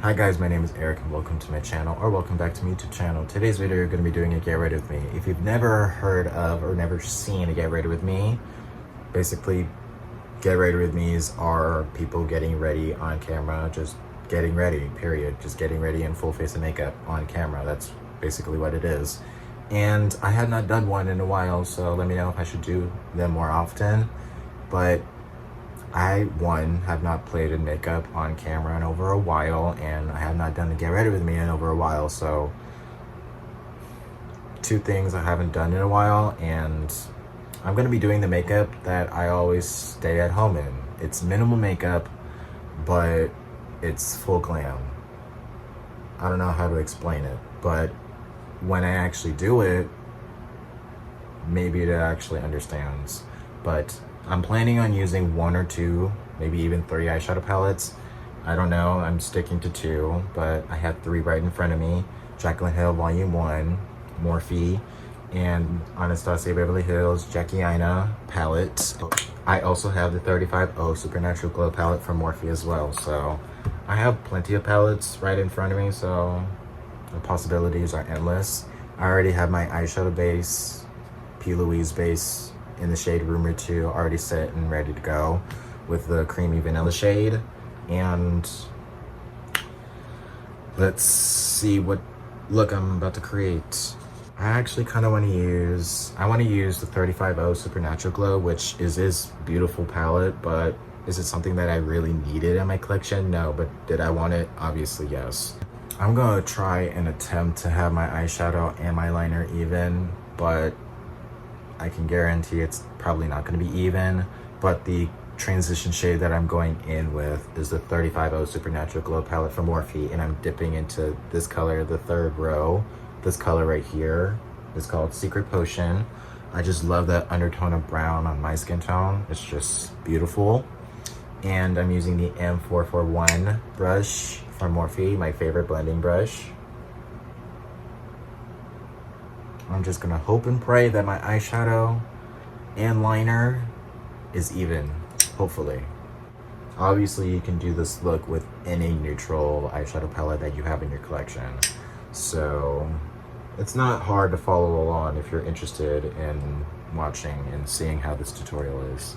Hi guys, my name is Eric and welcome to my channel, or welcome back to my YouTube channel. Today's video, you're going to be doing a get ready with me. If you've never heard of or never seen a get ready with me, basically get ready with me's are people getting ready on camera, just getting ready, period. Just getting ready in full face of makeup on camera. That's basically what it is. And I had not done one in a while, so let me know if I should do them more often. But I, have not played in makeup on camera in over a while, and I have not done the get ready with me in over a while, so two things I haven't done in a while, and I'm going to be doing the makeup that I always stay at home in. It's minimal makeup, but it's full glam. I don't know how to explain it, but when I actually do it, maybe it actually understands. But I'm planning on using one or two, maybe even three eyeshadow palettes. I don't know, I'm sticking to two, but I have three right in front of me. Jaclyn Hill Volume 1, Morphe, and Anastasia Beverly Hills Jackie Aina palette. I also have the 35O Supernatural Glow palette from Morphe as well. So I have plenty of palettes right in front of me, so the possibilities are endless. I already have my eyeshadow base, Plouise base, in the shade Rumour 2 already set and ready to go with the creamy vanilla shade. And let's see what look I'm about to create. I actually kind of want to use the 35O Supernatural Glow, which is this beautiful palette, but is it something that I really needed in my collection? No, but did I want it? Obviously yes. I'm gonna try and attempt to have my eyeshadow and my liner even, but I can guarantee it's probably not going to be even. But the transition shade that I'm going in with is the 35O Supernatural Glow palette from Morphe, and I'm dipping into this color, the third row. This color right here is called Secret Potion. I just love that undertone of brown on my skin tone. It's just beautiful. And I'm using the M441 brush from Morphe, my favorite blending brush. I'm just gonna hope and pray that my eyeshadow and liner is even, hopefully. Obviously, you can do this look with any neutral eyeshadow palette that you have in your collection. So it's not hard to follow along if you're interested in watching and seeing how this tutorial is.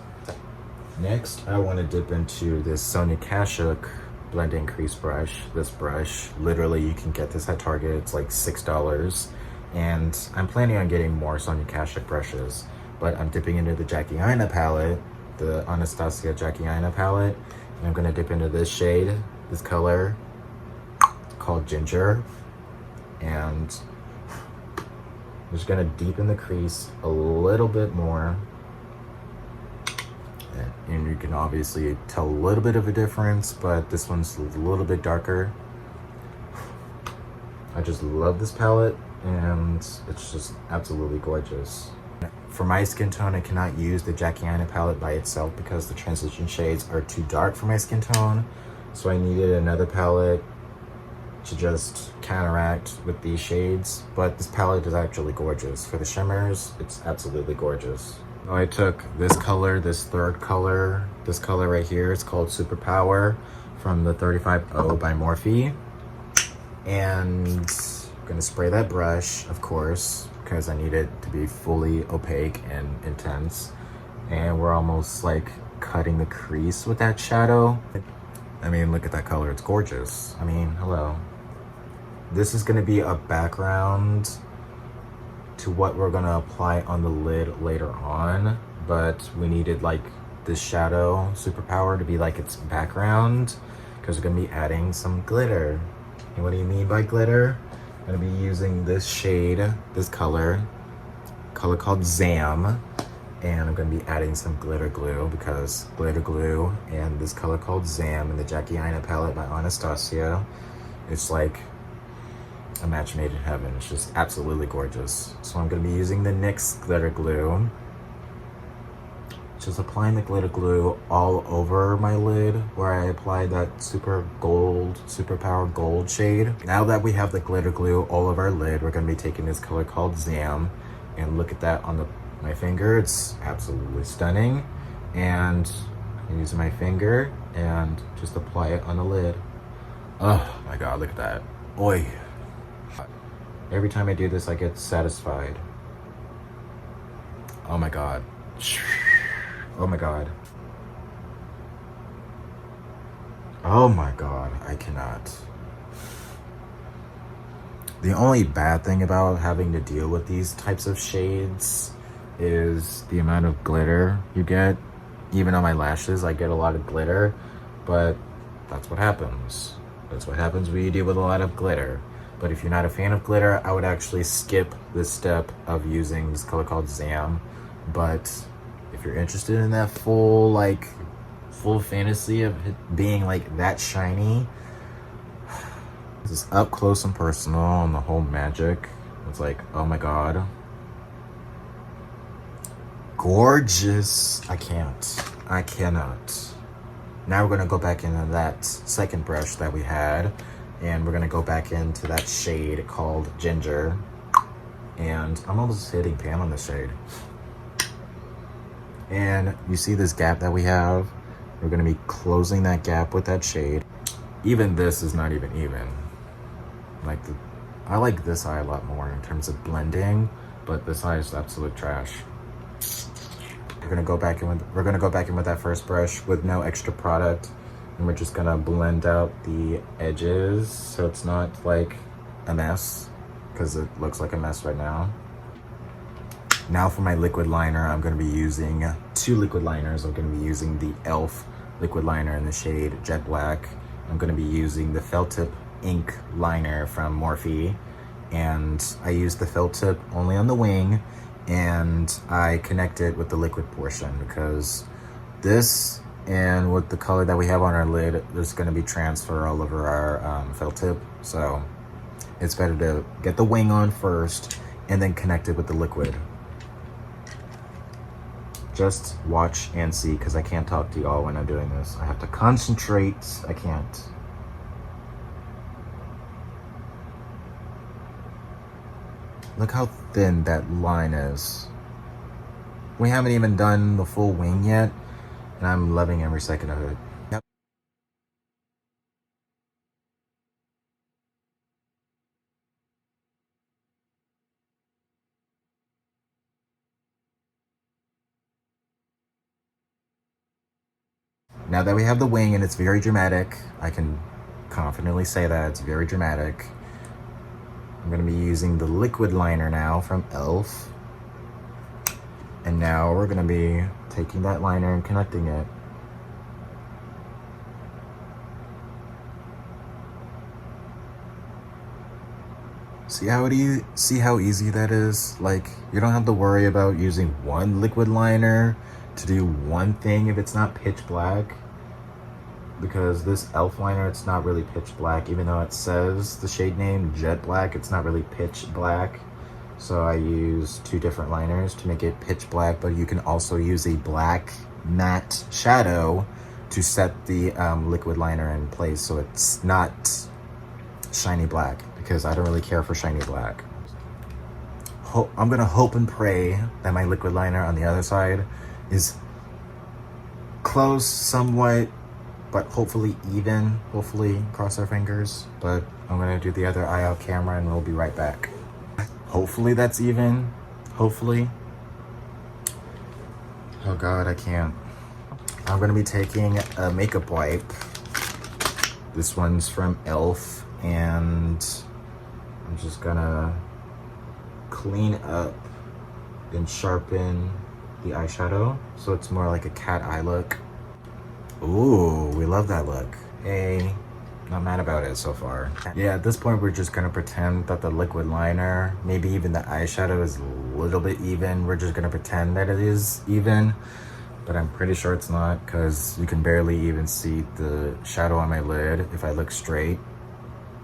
Next, I wanna dip into this Sonia Kashuk blending crease brush. This brush, literally you can get this at Target, it's like $6. And I'm planning on getting more Sonia Kashuk brushes, but I'm dipping into the Jackie Aina palette, the Anastasia Jackie Aina palette, and I'm gonna dip into this shade, this color called Ginger, and I'm just gonna deepen the crease a little bit more, and you can obviously tell a little bit of a difference, but this one's a little bit darker. I just love this palette, and it's just absolutely gorgeous. For my skin tone, I cannot use the Jackie Aina palette by itself because the transition shades are too dark for my skin tone. So I needed another palette to just counteract with these shades. But this palette is actually gorgeous. For the shimmers, it's absolutely gorgeous. So I took this color, this third color, this color right here. It's called Superpower from the 35O by Morphe. And I'm gonna spray that brush, of course, because I need it to be fully opaque and intense. And we're almost like cutting the crease with that shadow. I mean, look at that color, it's gorgeous. I mean, hello. This is gonna be a background to what we're gonna apply on the lid later on, but we needed like this shadow, Superpower, to be like its background, because we're gonna be adding some glitter. And what do you mean by glitter? I'm gonna be using this shade, this color called Zam, and I'm gonna be adding some glitter glue, because glitter glue and this color called Zam in the Jackie Aina palette by Anastasia, it's like a match made in heaven. It's just absolutely gorgeous. So I'm gonna be using the NYX glitter glue, just applying the glitter glue all over my lid where I applied that Superpower Gold shade. Now that we have the glitter glue all over our lid, we're gonna be taking this color called Zam, and look at that on my finger. It's absolutely stunning. And I'm using my finger and just apply it on the lid. Oh my god, look at that. Oi. Every time I do this, I get satisfied. Oh my god. Oh my god. Oh my god, I cannot. The only bad thing about having to deal with these types of shades is the amount of glitter you get. Even on my lashes, I get a lot of glitter, but that's what happens. That's what happens when you deal with a lot of glitter. But if you're not a fan of glitter, I would actually skip this step of using this color called Zam. But if you're interested in that full fantasy of it being like that shiny, this is up close and personal and the whole magic. It's like, oh my god. Gorgeous. I cannot. Now we're gonna go back into that second brush that we had, and we're gonna go back into that shade called Ginger. And I'm almost hitting pan on this shade. And you see this gap that we have? We're gonna be closing that gap with that shade. Even this is not even. I like this eye a lot more in terms of blending, but this eye is absolute trash. We're gonna go back in with that first brush with no extra product, and we're just gonna blend out the edges so it's not like a mess, because it looks like a mess right now. Now for my liquid liner, I'm gonna be using 2 liquid liners. I'm gonna be using the e.l.f. liquid liner in the shade Jet Black. I'm gonna be using the felt tip ink liner from Morphe, and I use the felt tip only on the wing, and I connect it with the liquid portion because this, and with the color that we have on our lid, there's going to be transfer all over our felt tip, so it's better to get the wing on first and then connect it with the liquid. Just watch and see, because I can't talk to y'all when I'm doing this. I have to concentrate. I can't. Look how thin that line is. We haven't even done the full wing yet, and I'm loving every second of it. Yep. Now that we have the wing and it's very dramatic, I can confidently say that it's very dramatic. I'm gonna be using the liquid liner now from e.l.f. And now we're gonna be taking that liner and connecting it. See how easy that is? Like, you don't have to worry about using one liquid liner to do one thing if it's not pitch black. Because this e.l.f. liner, it's not really pitch black, even though it says the shade name Jet Black, it's not really pitch black. So I use 2 different liners to make it pitch black, but you can also use a black matte shadow to set the liquid liner in place so it's not shiny black, because I don't really care for shiny black. I'm gonna hope and pray that my liquid liner on the other side is close somewhat, but hopefully even. Hopefully, cross our fingers. But I'm gonna do the other eye out camera and we'll be right back. Hopefully that's even. Hopefully. Oh god, I can't. I'm gonna be taking a makeup wipe. This one's from e.l.f. and I'm just gonna clean up and sharpen the eyeshadow so it's more like a cat eye look. Ooh, we love that look. Hey, not mad about it so far. Yeah, at this point we're just gonna pretend that the liquid liner, maybe even the eyeshadow, is a little bit even. We're just gonna pretend that it is even, but I'm pretty sure it's not, because you can barely even see the shadow on my lid if I look straight.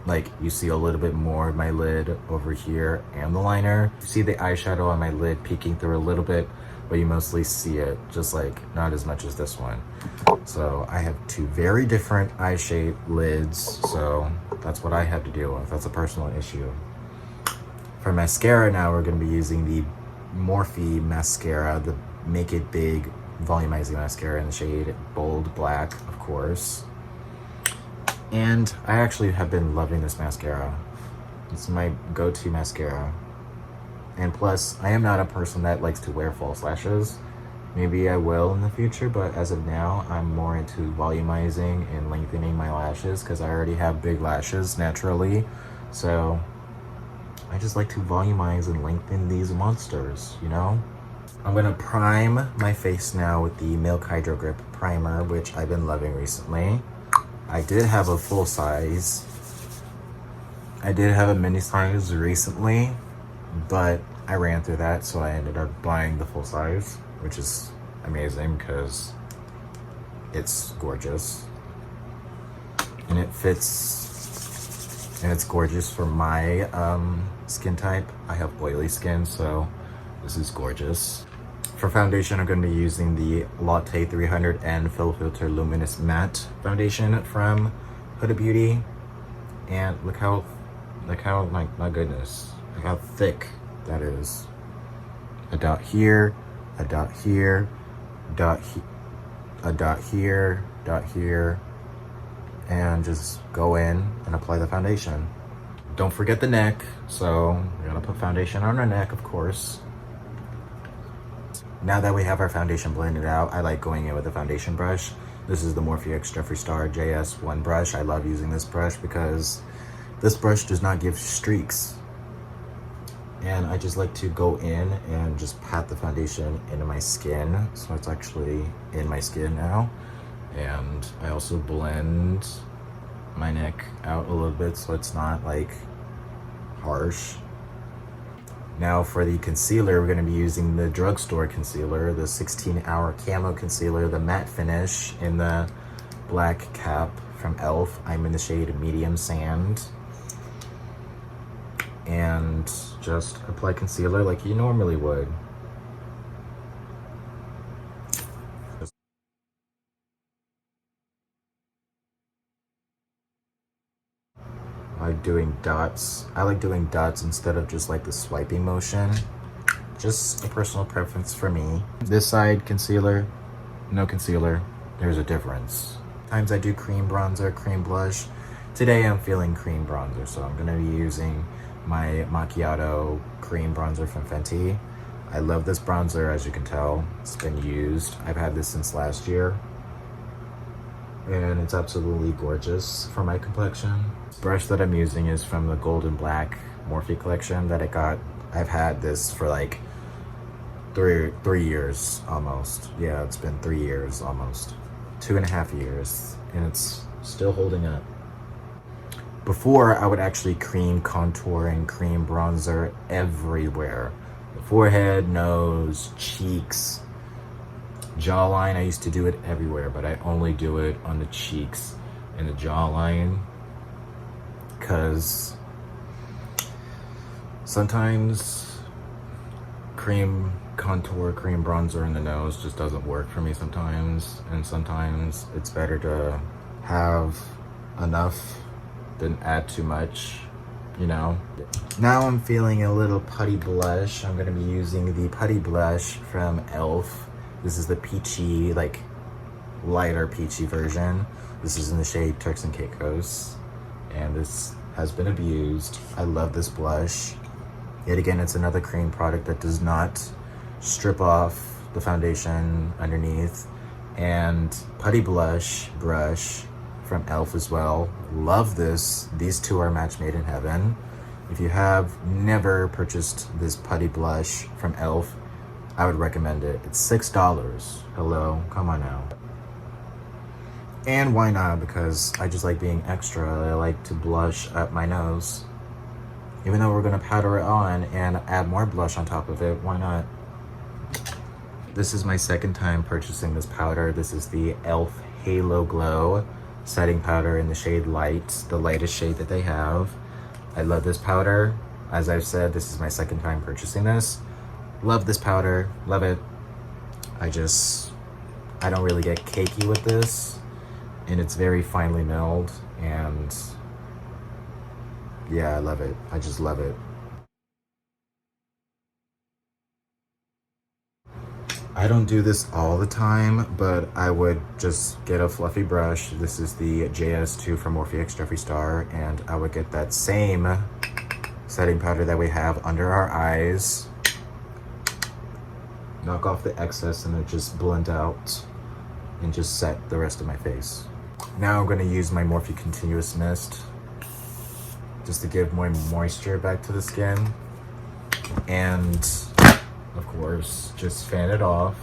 Like, you see a little bit more of my lid over here and the liner. You see the eyeshadow on my lid peeking through a little bit, but you mostly see it, just like not as much as this one. So I have 2 very different eye shape lids, so that's what I had to deal with. That's a personal issue. For mascara now, we're gonna be using the Morphe mascara, the Make It Big volumizing mascara in the shade Bold Black, of course. And I actually have been loving this mascara. It's my go-to mascara. And plus, I am not a person that likes to wear false lashes. Maybe I will in the future, but as of now, I'm more into volumizing and lengthening my lashes because I already have big lashes naturally. So I just like to volumize and lengthen these monsters, you know? I'm gonna prime my face now with the Milk Hydro Grip Primer, which I've been loving recently. I did have a full size. I did have a mini size recently, but I ran through that, so I ended up buying the full size, which is amazing because it's gorgeous. And it fits, and it's gorgeous for my skin type. I have oily skin, so this is gorgeous. For foundation, I'm going to be using the Latte 300N Fill Filter Luminous Matte Foundation from Huda Beauty. And look how, my goodness, look how thick that is. A dot here, a dot here, a dot here, and just go in and apply the foundation. Don't forget the neck, so we're gonna put foundation on our neck, of course. Now that we have our foundation blended out, I like going in with a foundation brush. This is the Morphe X Jeffree Star JS1 brush. I love using this brush because this brush does not give streaks. And I just like to go in and just pat the foundation into my skin. So it's actually in my skin now. And I also blend my neck out a little bit so it's not like harsh. Now for the concealer, we're going to be using the drugstore concealer, the 16-hour camo concealer, the matte finish in the black cap from e.l.f. I'm in the shade Medium Sand. And just apply concealer like you normally would. I like doing dots. I like doing dots instead of just like the swiping motion. Just a personal preference for me. This side concealer, no concealer. There's a difference. Sometimes I do cream bronzer, cream blush. Today I'm feeling cream bronzer, so I'm gonna be using my macchiato cream bronzer from Fenty. I love this bronzer, as you can tell. It's been used. I've had this since last year. And it's absolutely gorgeous for my complexion. This brush that I'm using is from the Golden Black Morphe collection that I got. I've had this for like three years almost. Yeah, it's been 3 years almost. 2.5 years, and it's still holding up. Before, I would actually cream contour and cream bronzer everywhere. The forehead, nose, cheeks, jawline. I used to do it everywhere, but I only do it on the cheeks and the jawline because sometimes cream contour, cream bronzer in the nose just doesn't work for me sometimes, and sometimes it's better to have enough than add too much, you know. Now I'm feeling a little putty blush. I'm gonna be using the Putty Blush from e.l.f. This is the peachy, like lighter peachy version. This is in the shade Turks and Caicos, and this has been abused. I love this blush. Yet again, it's another cream product that does not strip off the foundation underneath. And Putty Blush brush from e.l.f. as well. Love this. These two are match made in heaven. If you have never purchased this Putty Blush from e.l.f., I would recommend it. It's $6. Hello, come on now. And why not? Because I just like being extra. I like to blush up my nose. Even though we're gonna powder it on and add more blush on top of it, why not? This is my second time purchasing this powder. This is the e.l.f. Halo Glow setting powder in the shade Light, the lightest shade that they have. I love this powder. As I've said, this is my second time purchasing this. Love this powder, love it. I don't really get cakey with this, and it's very finely milled, and yeah, I love it. I just love it. I don't do this all the time, but I would just get a fluffy brush. This is the JS2 from Morphe X Jeffree Star, and I would get that same setting powder that we have under our eyes. Knock off the excess and then just blend out and just set the rest of my face. Now I'm gonna use my Morphe Continuous Mist just to give more moisture back to the skin. And of course, just fan it off.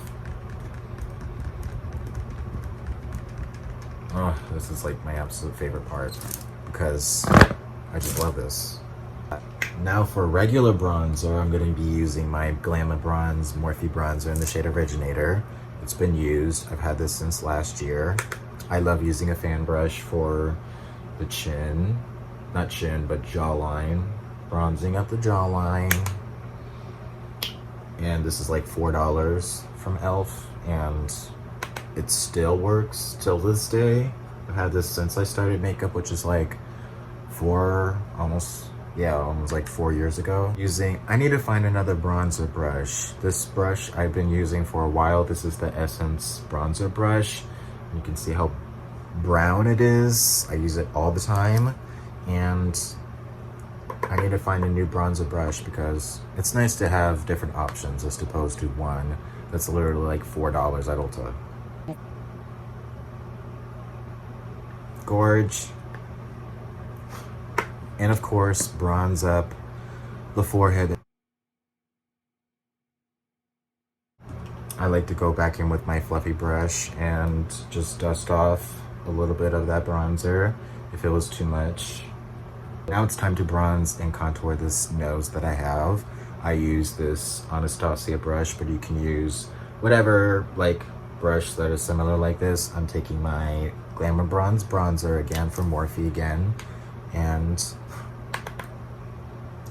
Oh, this is like my absolute favorite part because I just love this. Now for regular bronzer, I'm going to be using my glamabronze Morphe bronzer in the shade Originator. It's been used. I've had this since last year. I love using a fan brush for the chin, not chin, but jawline, bronzing up the jawline. And this is like $4 from e.l.f. and it still works till this day. I've had this since I started makeup, which is like almost like 4 years ago. I need to find another bronzer brush. This brush I've been using for a while. This is the Essence bronzer brush. You can see how brown it is. I use it all the time, and I need to find a new bronzer brush because it's nice to have different options as opposed to one that's literally like $4 at Ulta. Gorge. And of course, bronze up the forehead. I like to go back in with my fluffy brush and just dust off a little bit of that bronzer if it was too much. Now it's time to bronze and contour this nose that I have. I use this Anastasia brush, but you can use whatever like brush that is similar like this. I'm taking my glamabronze bronzer again from Morphe again, and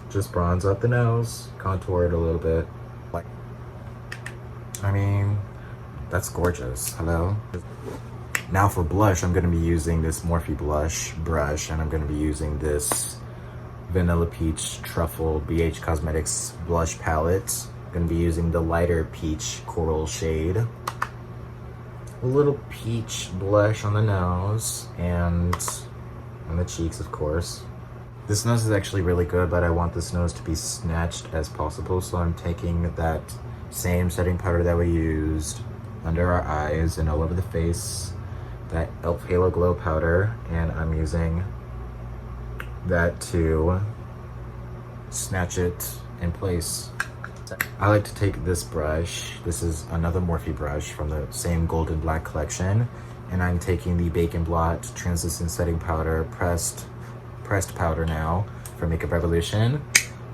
just bronze up the nose, contour it a little bit. I mean, that's gorgeous. Hello? Now for blush, I'm going to be using this Morphe blush brush, and I'm going to be using this Vanilla Peach Truffle BH Cosmetics blush palette. I'm going to be using the lighter peach coral shade. A little peach blush on the nose and on the cheeks, of course. This nose is actually really good, but I want this nose to be snatched as possible, so I'm taking that same setting powder that we used under our eyes and all over the face, that e.l.f. Halo Glow powder, and I'm using that to snatch it in place. I like to take this brush. This is another Morphe brush from the same Golden Black collection, and I'm taking the Bacon Blot Translucent Setting Powder, pressed powder now from Makeup Revolution,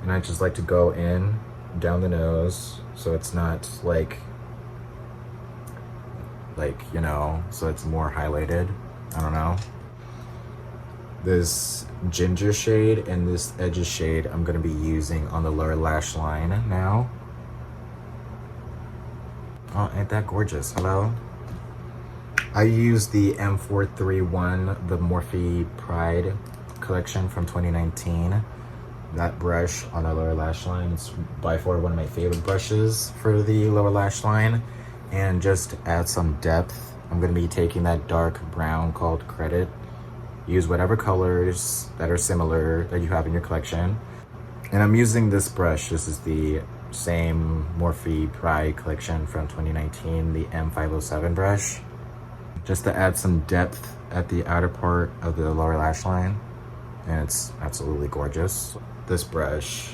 and I just like to go in down the nose so it's not like you know, so it's more highlighted. I don't know. This ginger shade and this edges shade I'm going to be using on the lower lash line now. Oh, ain't that gorgeous? Hello? I used the M431, the Morphe Pride collection from 2019. That brush on the lower lash line, it's by far one of my favorite brushes for the lower lash line. And just to add some depth, I'm going to be taking that dark brown called Credit. Use whatever colors that are similar that you have in your collection. And I'm using this brush. This is the same Morphe Pride collection from 2019, the M507 brush. Just to add some depth at the outer part of the lower lash line. And it's absolutely gorgeous. This brush.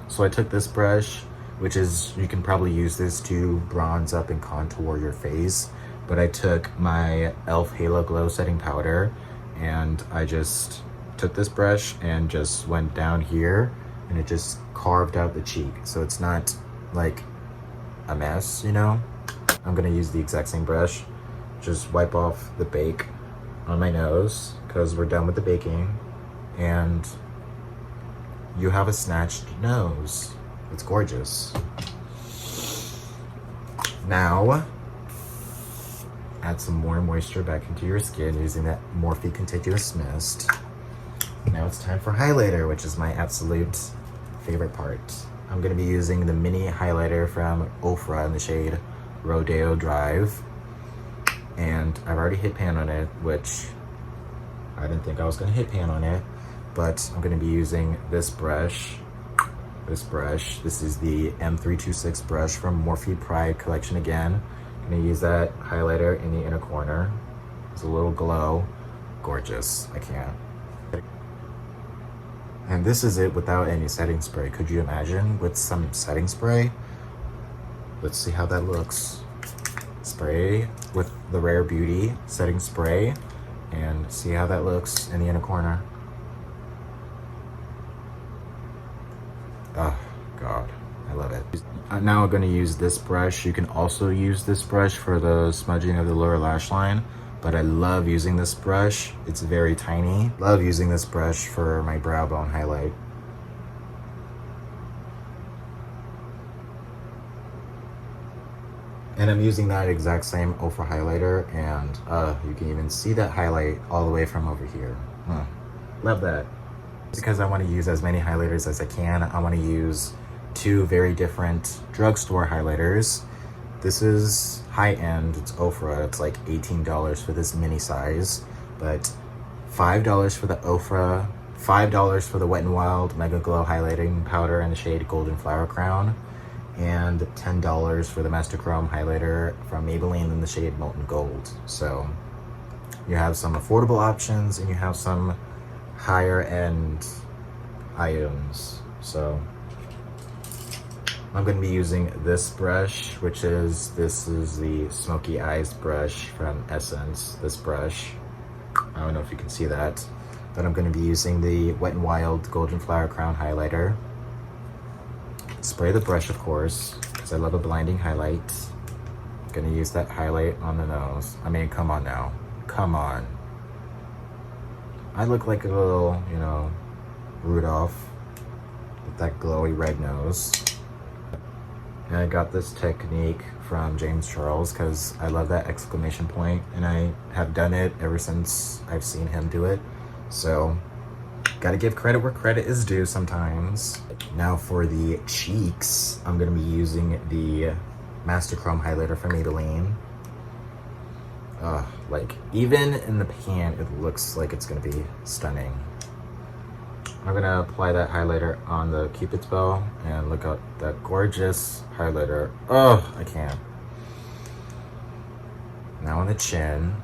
So I took this brush, which is, you can probably use this to bronze up and contour your face. But I took my e.l.f. Halo Glow setting powder, and I just took this brush and just went down here, and it just carved out the cheek. So it's not like a mess, you know? I'm gonna use the exact same brush. Just wipe off the bake on my nose, because we're done with the baking. And you have a snatched nose. It's gorgeous. Now, add some more moisture back into your skin using that Morphe Continuous Mist. Now it's time for highlighter, which is my absolute favorite part. I'm going to be using the mini highlighter from Ofra in the shade Rodeo Drive. And I've already hit pan on it, which I didn't think I was gonna hit pan on it, but I'm gonna be using this brush. This is the M326 brush from Morphe Pride collection again. I'm gonna use that highlighter in the inner corner. It's a little glow. Gorgeous, I can't. And this is it without any setting spray. Could you imagine with some setting spray? Let's see how that looks. Spray with the Rare Beauty setting spray and see how that looks in the inner corner. Oh God, I love it. Now I'm gonna use this brush. You can also use this brush for the smudging of the lower lash line, but I love using this brush. It's very tiny. Love using this brush for my brow bone highlight. And I'm using that exact same ofra highlighter, and you can even see that highlight all the way from over here. Love that. Because I want to use as many highlighters as I can, I want to use two very different drugstore highlighters. This is high-end, it's ofra, it's like $18 for this mini size, but $5 for the ofra, $5 for the Wet n Wild Mega Glow Highlighting Powder in the shade Golden Flower Crown, and $10 for the Master Chrome highlighter from Maybelline in the shade Molten Gold. So you have some affordable options and you have some higher end items. So I'm going to be using this brush, which is, this is the Smoky Eyes brush from Essence, this brush. I don't know if you can see that, but I'm going to be using the Wet n Wild Golden Flower Crown highlighter. Spray the brush, of course, because I love a blinding highlight. I'm gonna use that highlight on the nose. I mean, come on now. Come on. I look like a little, you know, Rudolph with that glowy red nose. And I got this technique from James Charles because I love that exclamation point, and I have done it ever since I've seen him do it. So, gotta give credit where credit is due sometimes. Now for the cheeks, I'm gonna be using the Master Chrome highlighter from Maybelline. Like, even in the pan, it looks like it's gonna be stunning. I'm gonna apply that highlighter on the Cupid's bow, and look at that gorgeous highlighter. Oh, I can't. Now on the chin.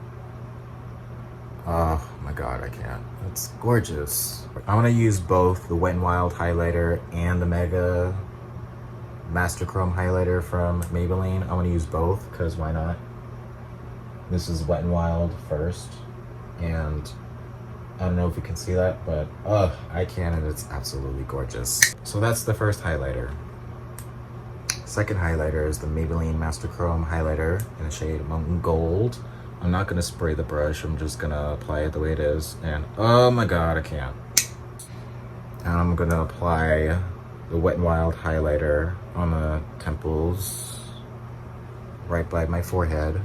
Oh my God, I can't. It's gorgeous. I want to use both the Wet n Wild highlighter and the Mega Master Chrome highlighter from Maybelline. I want to use both because why not? This is Wet n Wild first, and I don't know if you can see that, but I can, and it's absolutely gorgeous. So that's the first highlighter. Second highlighter is the Maybelline Master Chrome highlighter in the shade Molten Gold. I'm not gonna spray the brush, I'm just gonna apply it the way it is. And oh my God, I can't. And I'm gonna apply the Wet n Wild highlighter on the temples, right by my forehead.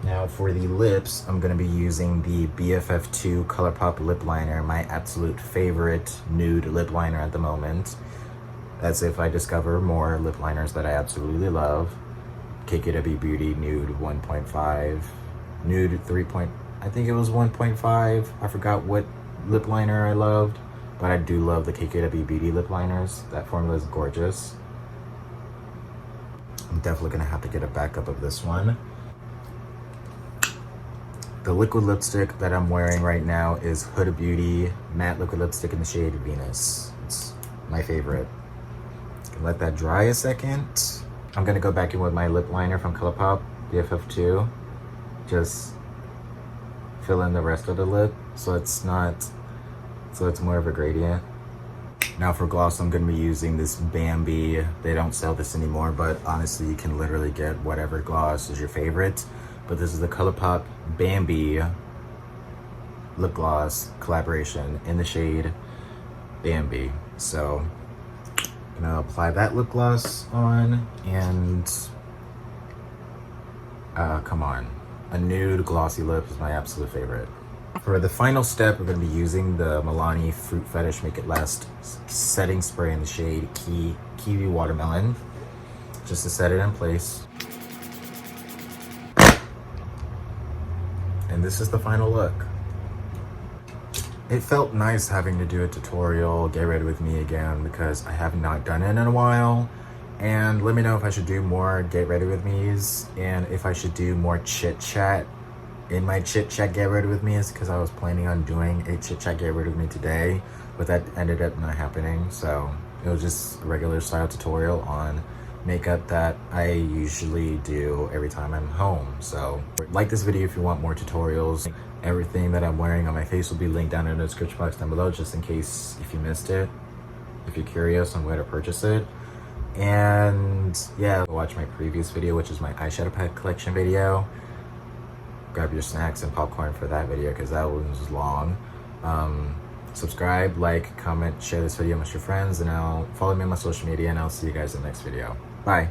Now for the lips, I'm gonna be using the BFF2 ColourPop lip liner, my absolute favorite nude lip liner at the moment. As if I discover more lip liners that I absolutely love. KKW Beauty Nude 1.5, Nude 3. I think it was 1.5. I forgot what lip liner I loved, but I do love the KKW Beauty lip liners. That formula is gorgeous. I'm definitely gonna have to get a backup of this one. The liquid lipstick that I'm wearing right now is Huda Beauty matte liquid lipstick in the shade Venus. It's my favorite. Let that dry a second. I'm gonna go back in with my lip liner from ColourPop, BFF2. Just fill in the rest of the lip so it's more of a gradient. Now for gloss, I'm gonna be using this Bambi. They don't sell this anymore, but honestly, you can literally get whatever gloss is your favorite. But this is the ColourPop Bambi lip gloss collaboration in the shade Bambi. So I'm gonna apply that lip gloss on, and come on, a nude glossy lip is my absolute favorite. For the final step, we're gonna be using the Milani Fruit Fetish Make It Last setting spray in the shade Kiwi Watermelon. just to set it in place. And this is the final look. It felt nice having to do a tutorial, get ready with me again, because I have not done it in a while. And let me know if I should do more get ready with me's, and if I should do more chit chat in my chit chat get ready with me's, because I was planning on doing a chit chat get ready with me today, but that ended up not happening. So it was just a regular style tutorial on makeup that I usually do every time I'm home. So like this video if you want more tutorials. Everything that I'm wearing on my face will be linked down in the description box down below, just in case if you missed it, if you're curious on where to purchase it. And yeah, watch my previous video, which is my eyeshadow palette collection video. Grab your snacks and popcorn for that video, because that one was long. Subscribe, like, comment, share this video with your friends, and I'll follow me on my social media, and I'll see you guys in the next video. Bye.